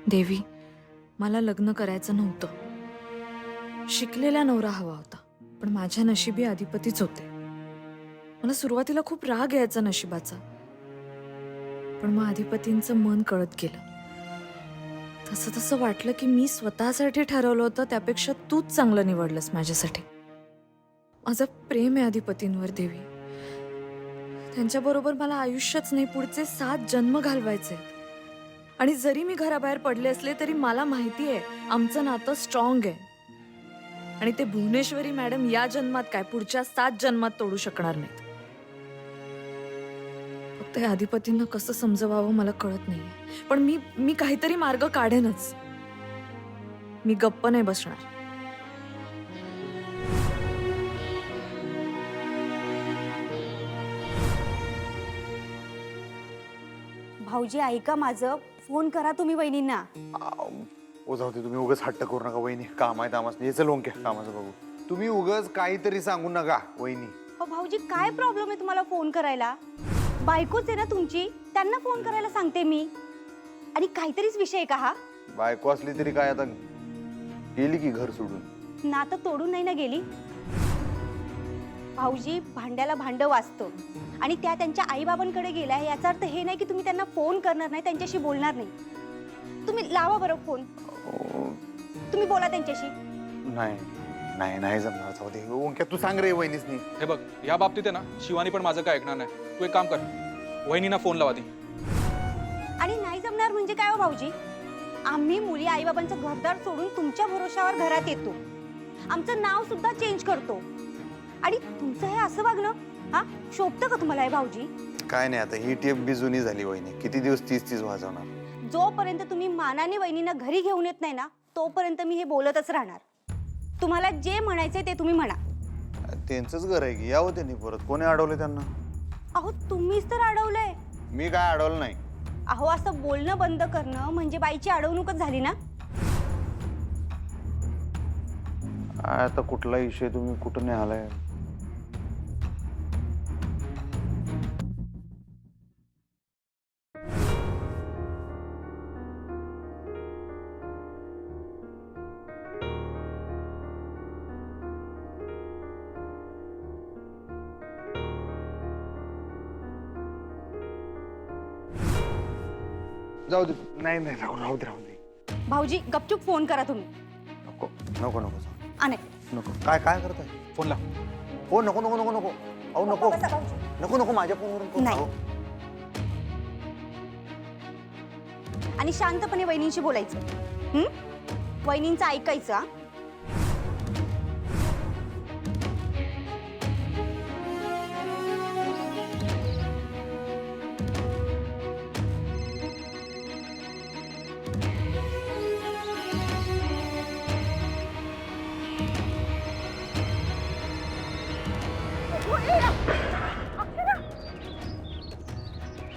देवी, मला लग्न करायचं नव्हतं. शिकलेला नवरा हवा होता, पण माझ्या नशिबी अधिपतीच होते. मला सुरुवातीला खूप राग यायचा नशिबाचा, पण मग अधिपतींचं मन कळत गेलं. तसं तसं वाटलं की मी स्वतःसाठी ठरवलं होतं त्यापेक्षा तूच चांगलं निवडलंस माझ्यासाठी. माझं प्रेम आहे अधिपतींवर देवी. त्यांच्याबरोबर मला आयुष्यच नाही, पुढचे 7 जन्म घालवायचे. आणि जरी मी घराबाहेर पडले असले तरी मला माहिती आहे आमचं नातं स्ट्रॉंग आहे. आणि ते भुवनेश्वरी मॅडम या जन्मात काय पुढच्या 7 जन्मात तोडू शकणार नाहीत. फक्त या अधिपतींना कसं समजवावं मला कळत नाहीये. पण मी काहीतरी मार्ग काढेनच. मी गप्प नाही बसणार. भाऊजी ऐका माझं, फोन करा तुम्ही वहिनींना. ओ जाऊ दे, तुम्ही उगाच हट्ट करू नका वहिनी. काम आहे तामास नाही चल ओंके कामाचं बघू. तुम्ही उगाच काहीतरी सांगू नका वहिनी. हो भाऊजी, काय प्रॉब्लेम आहे तुम्हाला फोन करायला? बायकोच आहे ना तुमची, त्यांना फोन करायला सांगते मी. आणि काहीतरीच विषय आहे का हा? बायको असली तरी काय आता गेली की घर सोडून. नातं तोडून नाही ना गेली. भाऊजी, भांड्याला भांडं वाजतं आणि त्या त्यांच्या आईबाबांकडे गेल्या याचा अर्थ हे नाही की तुम्ही त्यांना फोन करणार नाही, त्यांच्याशी बोलणार नाही. तुम्ही लावा बरं फोन, तुम्ही बोला त्यांच्याशी. नाही नाही नाही जमणार. जाऊ दे ओंक्या, तू सांग रे वहिनीच नाही. हे बघ, या बाबतीत आहे ना शिवानी पण माझं काय ऐकणार नाही. तू एक काम कर, वहिनीना फोन लावा ती. आणि नाही जमणार म्हणजे काय हो भाऊजी? आम्ही मुली आईबाबांचं घरदार सोडून तुमच्या भरोशावर घरात येतो, आमचं नाव सुद्धा चेंज करतो. आणि तुमचं हे असं वागणं हा शोभतं का तुम्हाला हे भाऊजी? काय नाही, आता ही टेप बी जुनी झाली वहिनी. किती दिवस 30 वाजवणार. जोपर्यंत तुम्ही मानाने वहिनींना घरी घेऊन येत नाही ना, तोपर्यंत मी हे बोलतच राहणार. तुम्हाला जे म्हणायचंय ते तुम्ही म्हणा. त्यांचंच घर आहे की यावं त्यांनी परत. कोणी अडवलं त्यांना? अहो तुम्हीच तर अडवलंय. मी काय अडवलं नाही. अहो असं बोलणं बंद करणं म्हणजे बाईची अडवणूकच झाली ना. आता कुठला विषय तुम्ही कुठं नाही आलाय. जाऊ दे. नाही नाही राहू दे. भाऊजी गपचूप फोन करा तुम्ही. नको नको नको नाही नको. काय काय करताय? फोन लाव. हो नको नको नको नको. अहो नको बसा भाऊजी. नको नको माझ्या फोनवरून फोन. नाही. अहो, आणि शांतपणे वहिनींशी बोलायचं. वहिनींचं ऐकायचं. हा?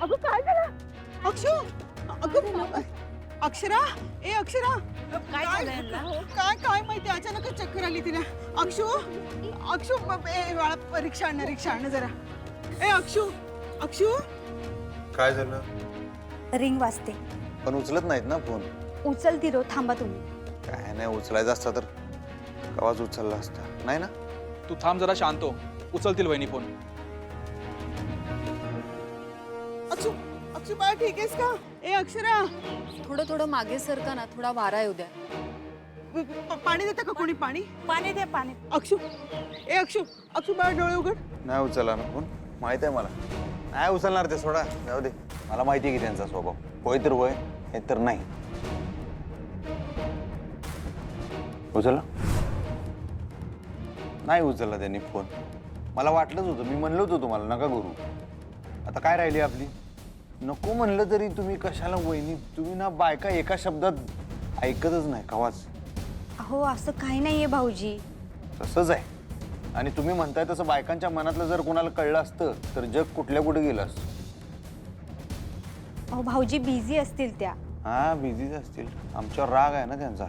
अगं काय झालं? अक्षू, अगं अक्षरा, ए अक्षरा, काय काय काय माहिती अचानकच चक्कर आली तिला. अक्षू अक्षू बाळा, रिक्षा आणणं जरा. ए अक्षू अक्षू. काय झालं? रिंग वाजते. पण उचलत नाहीत ना फोन. उचलती रो, थांबा तुम्ही. काय नाही, उचलायचं असता तर कवाच उचलला असता. नाही ना. तू थांब जरा, शांत हो. उचलतील वहिनी फोन. अक्षू अक्षू बाळा, ठीक आहेस का? ए अक्षरा, थोडं थोडं मागे सरका ना, थोडा वारा येऊ द्या. पाणी देतं का कोणी? पाणी पाणी दे, पाणी. अक्षू, ए अक्षू अक्षू बाळा, डोळे उघड. नाही उचलला ना फोन. माहित आहे मला. नाही उचलणार ते, सोडा जाऊ दे. मला माहिती आहे की त्यांचा स्वभाव. होय तर होय, हे तर नाही. उचलला नाही. उचलला त्यांनी फोन. मला वाटलंच होतं. मी म्हणलं होतं तुम्हाला नका करू. आता काय राहिली आपली. नको म्हणलं तरी तुम्ही कशाला वहिनी. तुम्ही ना बायका एका शब्दात ऐकतच नाही कवाच. अहो असं काही नाहीये भाऊजी. तसंच आहे. आणि तुम्ही म्हणताय तसं बायकांच्या मनातलं जर कोणाला कळलं असतं तर जग कुठल्या कुठे गेलं असतं. अहो भाऊजी बिझी असतील त्या. हा बिझीच असतील. आमच्यावर राग आहे ना त्यांचा,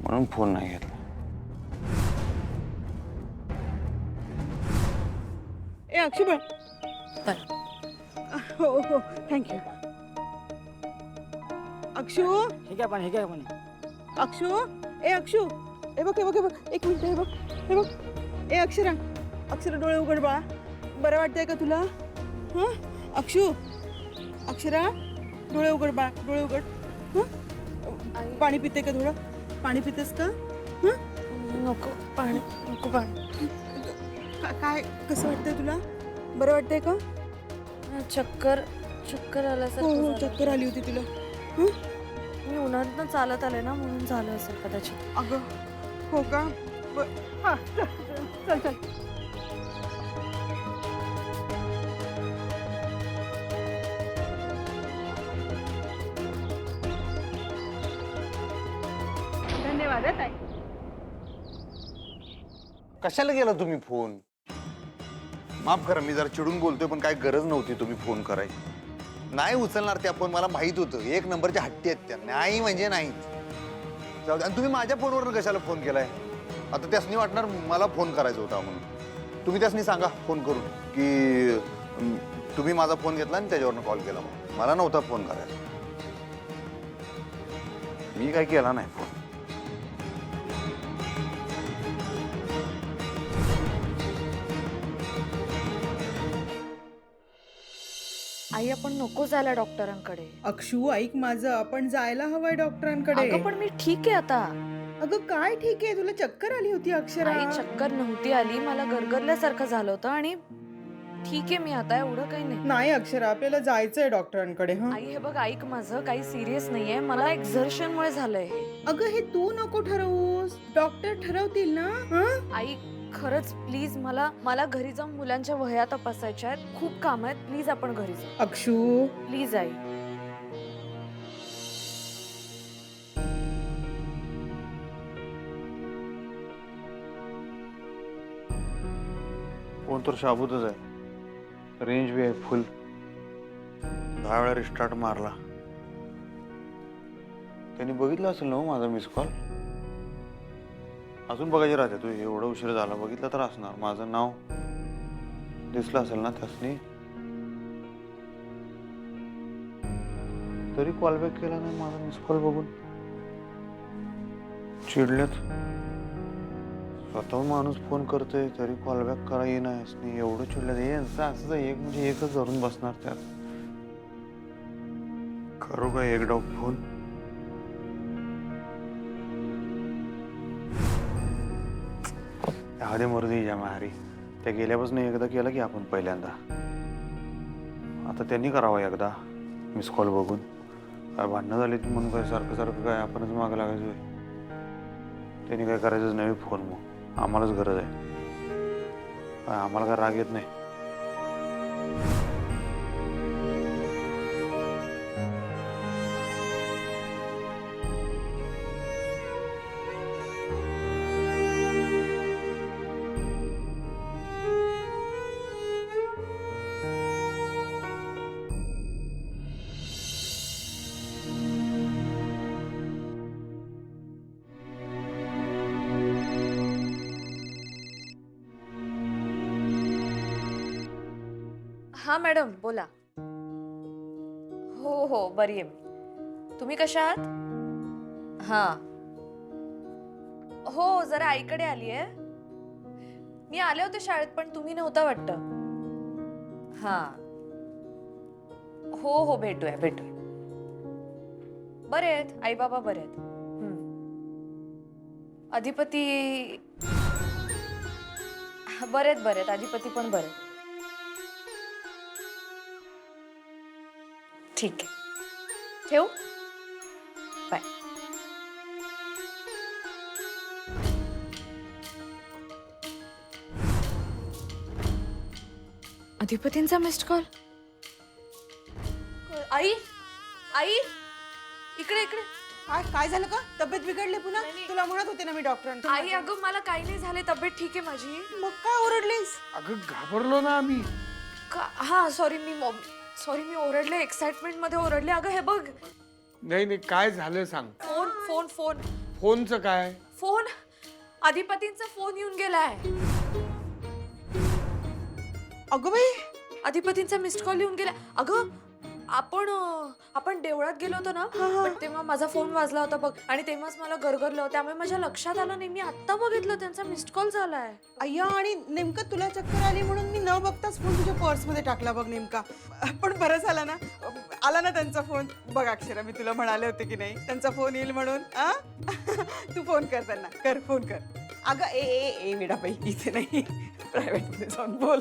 म्हणून फोन नाही घेतला. ए अक्षू बाळा. बरं. हो हो थँक्यू. अक्षू हे काय पण अक्षू ए अक्षू हे बघ एक मिनिट हे बघ ए अक्षरा डोळे उघड बाळा बरं वाटतंय का तुला हं अक्षू अक्षरा डोळे उघड बाळा डोळे उघड हं पाणी पिते का थोडं पाणी पितेस का हं नको पाणी नको पाणी काय कसं वाटतंय तुला बरं वाटतंय का चक्कर हो आल्यासारखं चक्कर आली होती तुला हं मी उन्हातनं चालत आले ना म्हणून झालं असेल कदाचित. अगं हो का हा चल धन्यवाद ताई. कशाला गेला तुम्ही फोन? माफ करा मी जरा चिडून बोलतोय पण काय गरज नव्हती तुम्ही फोन करायची. नाही उचलणार त्या फोन मला माहित होतं. एक नंबरच्या हट्टी आहेत त्या. नाही म्हणजे नाहीच. जाऊ दे. आणि तुम्ही माझ्या फोनवरून कशाला फोन केलाय? आता त्यासनी वाटणार मला फोन करायचा होता म्हणून. तुम्ही त्यासनी सांगा फोन करून की तुम्ही माझा फोन घेतला आणि त्याच्यावरनं कॉल केला. मला नव्हता फोन करायचा. मी काय केला नाही फोन. आई आपण नको जायला डॉक्टरांकडे. अक्षू ऐक माझं आपण जायला हवंय डॉक्टरांकडे. अगं पण मी ठीक आहे आता. अगं काय ठीक आहे तुला चक्कर आली होती अक्षरा. आई चक्कर नव्हती आली मला गरगरल्यासारखं झालं होतं आणि ठीक आहे मी आता एवढं काही नाही. नाही अक्षरा आपल्याला जायचंय डॉक्टरांकडे. हं आई हे बघ ऐक माझं काही सिरियस नाहीये मला एक्झर्शन मुळे झालंय हे. अगं हे तू नको ठरवूस डॉक्टर ठरवतील ना. हं आई खरंच प्लीज मला घरी जाऊन मुलांच्या वह्या तपासायच्या आहेत. खूप काम आहेत प्लीज आपण घरी जाऊ. Akshu please I. फोन तर शाबूतच आहे. रेंज बी आहे फुल. 10 वेळा रिस्टार्ट मारला. त्यांनी बघितलं असेल ना हो माझा मिस कॉल. अजून बघायचे राहते तू एवढं उशीर झाला. बघितलं तर असणार. माझं नाव दिसलं असेल ना त्यासनी. तरी कॉल बॅक केला नाही माझा मिस कॉल बघून. चिडलेत. स्वतः माणूस फोन करतोय तरी कॉल बॅक करा येईनास नाही. एवढं चिडलेत. हे असं एक म्हणजे एकच धरून बसणार त्यात. करू का एक डाव फोन. आधी मरुदी या मारी. त्या गेल्यापासून एकदा केलं की आपण पहिल्यांदा. आता त्यांनी करावं एकदा मिस कॉल बघून. काय भांडणं झाली म्हणून काय सारखं सारखं काय आपणच मागं लागायचोय. त्यांनी काय करायचंच नाही फोन. मग आम्हालाच गरज आहे. आम्हाला काय राग येत नाही. हा मॅडम बोला. हो बरी आहे मी. तुम्ही कशा आहात? हा हो जरा आईकडे आली आहे. मी आले होते शाळेत पण तुम्ही नव्हता वाटतं. हा हो भेटूया. बरे आहेत आई बाबा बरे आहेत. अधिपती बरे आहेत. अधिपती पण बरे आहेत. ठीक आहे ठेवू. बाय. अधिपतींचा मिस्ड कॉल. आई इकडे काय झालं का तब्येत बिघडली पुन्हा. तुला म्हणत होते ना मी डॉक्टरांकडे. आई अगं मला काही नाही झाले तब्येत ठीक आहे माझी. मग काय ओरडलीस. अगं घाबरलो ना आम्ही. हा सॉरी मी ओरडले एक्साइटमेंट मध्ये ओरडले. अगं हे बघ. नाही काय झालं सांग. फोन फोनचं काय. फोन अधिपतींचा फोन येऊन गेलाय. अगं बाई अधिपतींचा मिस्ड कॉल येऊन गेला. अगं आपण देवळात गेलो होतो ना, पण तेव्हा माझा फोन वाजला होता बघ, आणि तेव्हाच मला गरगरलं, त्यामुळे माझ्या लक्षात आलं नाही. मी आत्ता बघितलं त्यांचा मिस्ड कॉल झालाय. अय्या, आणि नेमकं तुला चक्कर आली म्हणून मी न बघताच फोन तुझ्या पर्समध्ये टाकला बघ नेमका. पण बरं झालं ना, आला ना त्यांचा फोन. बघ अक्षरा, मी तुला म्हणाले होते की नाही त्यांचा फोन येईल म्हणून. तू फोन कर त्यांना, कर फोन कर. अगं ए ए ए विडाबाई, इथे नाही, प्रायव्हेटमध्ये जाऊन बोल.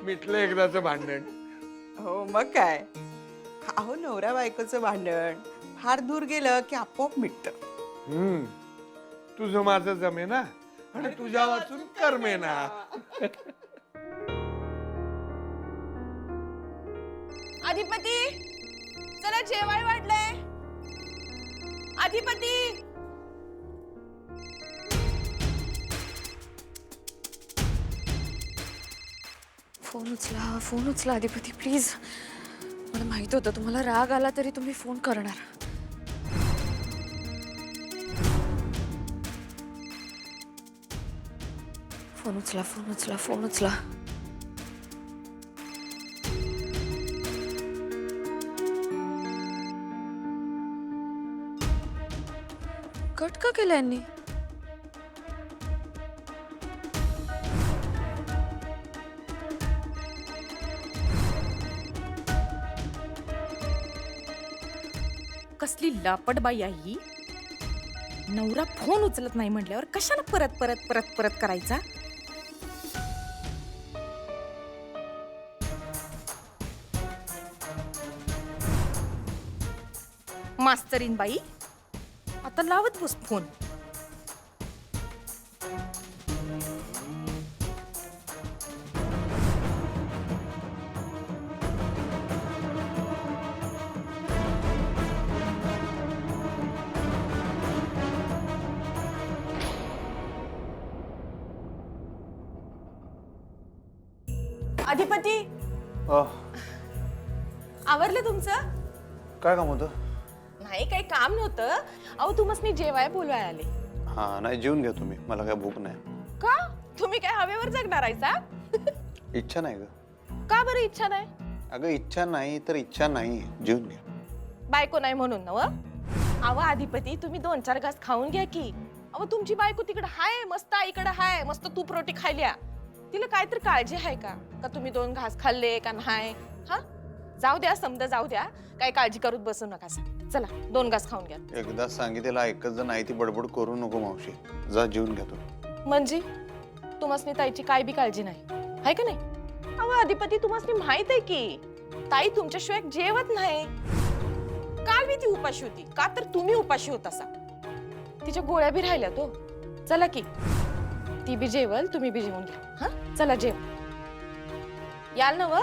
मिटलं एकदाचं भांडण. हो मग काय. अहो, नवरा बायकोचं भांडण फार दूर गेलं की आपोआप मिटतं. तुझं माझं जमे ना, आणि तुझ्या वाचून करमे ना. अधिपती, चला जेवाय वाढलंय. अधिपती, फोन उचला अधिपती प्लीज. मला माहित होतं तुम्हाला राग आला तरी तुम्ही फोन करणार. फोन उचला. कट का केलं यांनी? कसली लापट बाई आहे ही. नवरा फोन उचलत नाही म्हटल्यावर कशाला परत परत परत परत करायचा. मास्तरीन बाई, आता लावत बस फोन. अधिपती, आवरलं तुमचं? काय काम होतं? नाही, काही काम नव्हतं. अहो, तुम्हाला जेवाय बोलवाय आले. हा, नाही जेवून घ्या तुम्ही, मला काय भूक नाही. का? तुम्ही काय हवेवर जगणार आहे सा? इच्छा नाही ग. का बरं इच्छा नाही? अगं इच्छा नाही तर इच्छा नाही, जेवून घ्या. बायको नाही म्हणून नव? अहो अधिपती, तुम्ही 2-4 घास खाऊन घ्या की. अहो, तुमची बायको तिकडे हाय, मस्त आईकडे हाय, मस्त तूप रोटी खायल्या. तिला काहीतरी काळजी आहे का तुम्ही 2 घास खाल्ले का नाही? हा, जाऊ द्या, समजा जाऊ द्या, काही काळजी करत बसू नका. चला 2 घास खाऊन घ्या. एकदा सांगितलेलं ऐकत जर नाही ती बडबड करू नको मावशी. जा जेवून घ्या तू. म्हणजे तुम्हाला ताईची काय बी काळजी नाही आहे का नाही? अहो अधिपती, तुम्हाला माहित आहे की ताई तुमच्याशिवाय जेवत नाही. काल बी ती उपाशी होती, का तर तुम्ही उपाशी होता सा. तिच्या गोळ्या बी राहिल्या तो. चला की, ती बी जेवल, तुम्ही बी जेवून घ्या. हा, चला जेव. याल ना व?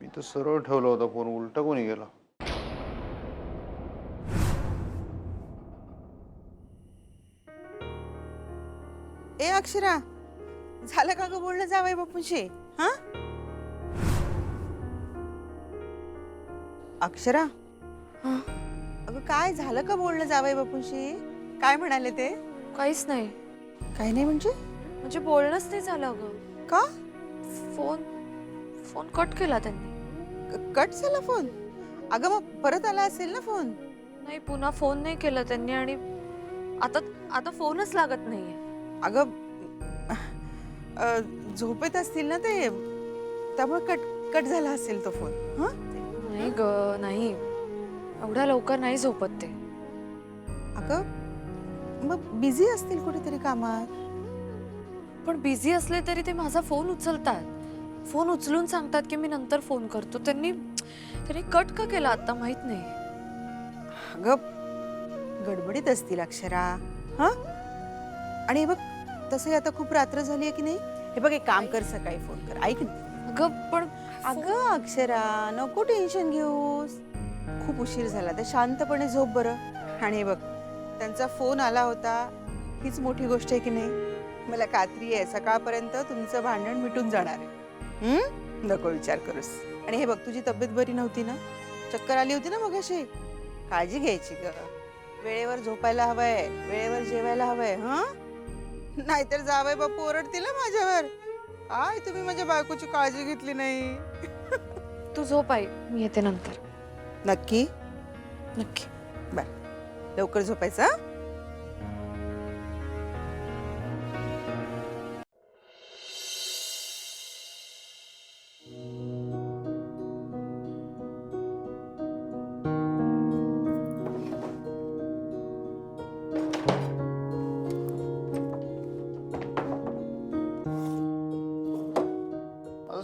मी तर सरळ ठेवला होता फोन, उलटा कोणी गेला? ए अक्षरा, झालं का ग बोलणं जावई बापूंशी? हा अक्षरा, अगं काय झालं का बोलणं जावई बापूंशी? काय म्हणाले ते? काहीच नाही. काही नाही म्हणजे बोलणंच नाही झालं अगं. का? फोन कट केला त्यांनी. कट झाला फोन? अगं मग परत आला असेल ना फोन? नाही, पुन्हा फोन नाही केला त्यांनी, आणि आता फोनच लागत नाहीये. अगं झोपेत असतील ना ते, त्यामुळे कट झाला असेल तो फोन. हा, नाही ग, नाही, एवढ्या लवकर नाही झोपत ते. अगं मग बिझी असतील कुठेतरी कामात. पण बिझी असले तरी ते माझा फोन उचलतात. फोन उचलून सांगतात की मी नंतर फोन करतो. त्यांनी कट का केला आता माहित नाही. अगं गडबडीत असतील अक्षरा. हा, आणि हे बघ, तसंही आता खूप रात्र झाली आहे की नाही. हे बघ, एक काम कर, सकाळी फोन कर. ऐक ना अगं, पण अगं अक्षरा, नको टेन्शन घेऊस. खूप उशीर झाला, तर शांतपणे झोप बरं. आणि हे बघ, त्यांचा फोन आला होता, हीच मोठी गोष्ट आहे की नाही. मला खात्री आहे सकाळपर्यंत तुमचं भांडण मिटून जाणार आहे. नको विचार करूस. आणि हे बघ, तुझी तब्येत बरी नव्हती ना, चक्कर आली होती ना मगाशी, काळजी घ्यायची ग. वेळेवर झोपायला हवंय, वेळेवर जेवायला हवंय. हा, नाहीतर जावई बापू ओरडतील हं माझ्यावर. काय तुम्ही माझ्या बायकोची काळजी घेतली नाही. तू झोप आई, मी येते नंतर. नक्की नक्की. बर, लवकर झोपायचं हं?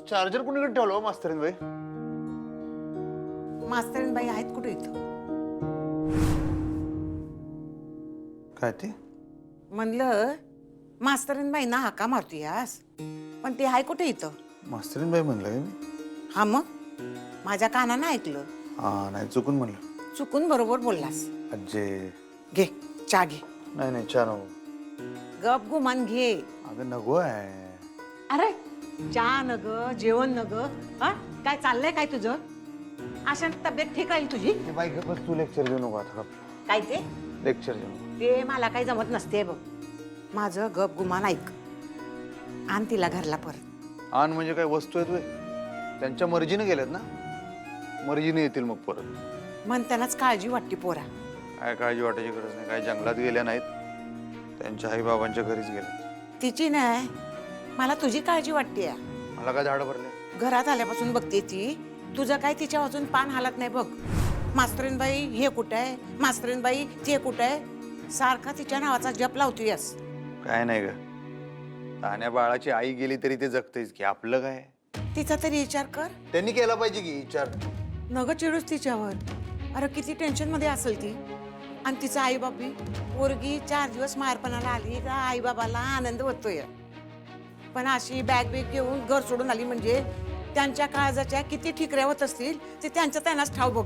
चार्जर कुणीकडे ठेवलं हो मास्तरीन बाई? मास्तरीन बाई आहेत कुठे इथं? काय ते? म्हणलं मास्तरीन बाई ना हाका मारतोयास, पण ते आहे कुठे इथं? मास्तरीन बाई म्हणलं का मी? हा मग माझ्या कानानं ऐकलं. हा नाही, चुकून म्हणलं. चुकून बरोबर बोललास. अज्जे. घे चहा घे. नाही नाही, चहा नको. गप गुमान घे. अगं नको आहे. अरे चहा न ग, जेवण न ग. हा, काय चाललंय काय तुझं? अशा तब्येत ठीक राहील तुझी? ते बाई गं, बस तू लेक्चर देऊ नको आता. काय ते? लेक्चर देऊ नको. ते मला काही जमत नसते बघ. माझं गप गुमान ऐक. आण तिला घरला परत. आण म्हणजे काय वस्तू आहेत व्हय? त्यांच्या मर्जीने गेल्यात ना, मर्जीने येतील मग परत. मन त्यांनाच काळजी वाटते पोरा. काय काळजी वाटायची गरज नाही. काय जंगलात गेल्या नाहीत, त्यांच्या आई बाबांच्या घरीच गेल्या. तिची नाही, मला तुझी काळजी वाटते. मला काय झाड भरले? घरात आल्यापासून बघते ती, तुझं काय तिच्या वाचून पान हालत नाही बघ. मास्तरीनबाई हे कुठं आहे, मास्तरीनबाई ते कुठं आहे, सारखा तिच्या नावाचा जप लावतोयस. काय नाही ग, तान्या बाळाची आई गेली तरी ते जगतेच की. आपलं काय? तिचा तरी विचार कर. त्यांनी केला पाहिजे की विचार. नग चिडूस तिच्यावर. अरे किती टेन्शन मध्ये असेल ती. आणि तिचा आई बाबी पोरगी 4 दिवस मारपणाला आली का आई बाबाला आनंद होतोय. पण अशी बॅग बिग घेऊन घर सोडून आली म्हणजे त्यांच्या काळजाच्या किती ठिकऱ्या होत असतील ते त्यांनाच ठाव बघ.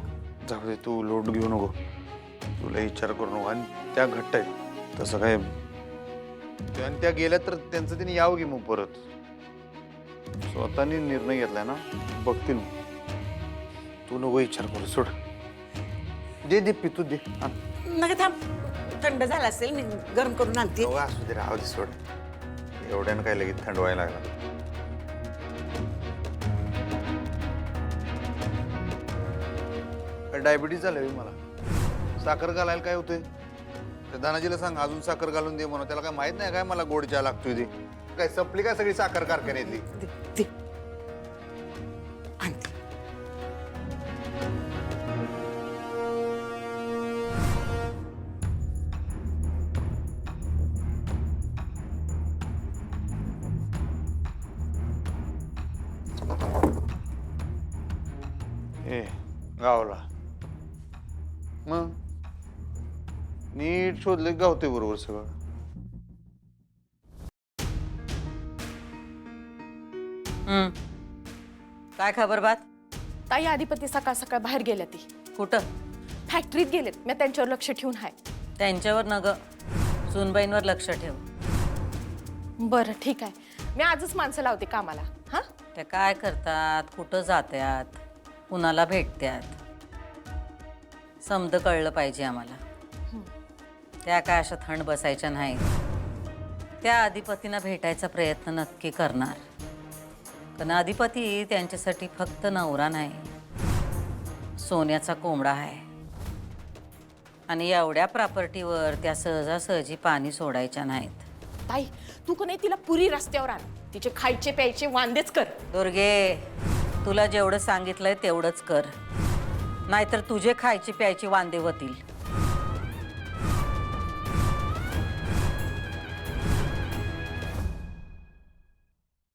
जाऊ दे, तू लोट घेऊ नको. तुला विचार करू नको. आणि त्या घट्ट आहेत तसं काय. आणि त्या गेल्या तर त्यांचं त्यांनी यावं की मग परत. स्वतःनी निर्णय घेतलाय ना, बघतील मग. तू नको विचार करू, सोड. दे दे, पितू दे. नका थांब, थंड झाला असेल मी गरम करून आणते. असू दे, राहू दे, सोड. एवढ्यानं काय लगेच थंड व्हायला लागला. डायबिटीज झालंय मला. साखर घालायला काय होतंय? त्या धनाजीला सांग अजून साखर घालून दे म्हणून. त्याला काय माहित नाही काय मला गोड चहा लागतोय ते? काय संपली काय सगळी साखर कारखान्यातली? दे, दे. आणते. ए गावला मग नीट शोधले गावते बरोबर सगळं. काय खबर बात? ताई अधिपती सकाळ सकाळ बाहेर गेल्या ती. कुठं? फॅक्टरीत गेलेत. मी त्यांच्यावर लक्ष ठेवून आहे. त्यांच्यावर न ग, सुनबाईंवर लक्ष ठेव. बरं ठीक आहे, मी आजच माणसं लावते कामाला. हा, त्या काय करतात, कुठं जात्यात, कुणाला भेटत्यात, समज कळलं पाहिजे आम्हाला. त्या काय अशा थंड बसायच्या नाही. त्या अधिपतींना भेटायचा प्रयत्न नक्की करणार. कारण अधिपती त्यांच्यासाठी फक्त नवरा नाही, सोन्याचा कोंबडा आहे. आणि एवढ्या प्रॉपर्टीवर त्या सहजासहजी पाणी सोडायच्या नाहीत. ताई तू का नाही तिला पुरी रस्त्यावर आण. तिचे खायचे प्यायचे वांदेच कर. दुर्गे, तुला जेवढं सांगितलंय तेवढंच कर, नाहीतर तुझे खायचे प्यायचे वांदे होतील.